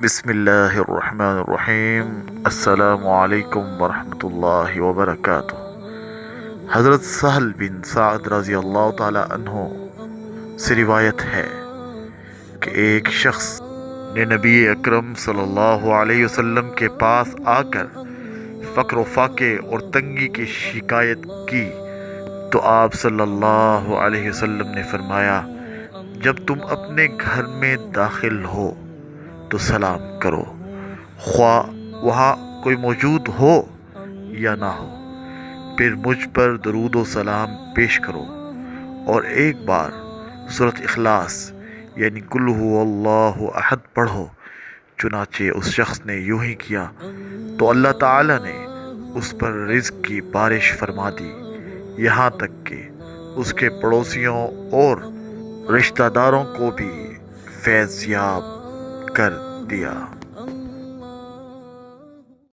بسم اللہ الرحمن الرحیم۔ السلام علیکم ورحمۃ اللہ وبرکاتہ۔ حضرت سہل بن سعد رضی اللہ تعالی عنہ سے روایت ہے کہ ایک شخص نے نبی اکرم صلی اللہ علیہ وسلم کے پاس آ کر فقر و فاقے اور تنگی کی شکایت کی تو آپ صلی اللہ علیہ وسلم نے فرمایا، جب تم اپنے گھر میں داخل ہو تو سلام کرو، خواہ وہاں کوئی موجود ہو یا نہ ہو، پھر مجھ پر درود و سلام پیش کرو اور ایک بار سورۃ اخلاص یعنی قل هو اللہ احد پڑھو۔ چنانچہ اس شخص نے یوں ہی کیا تو اللہ تعالی نے اس پر رزق کی بارش فرما دی، یہاں تک کہ اس کے پڑوسیوں اور رشتہ داروں کو بھی فیض یاب کر دیا۔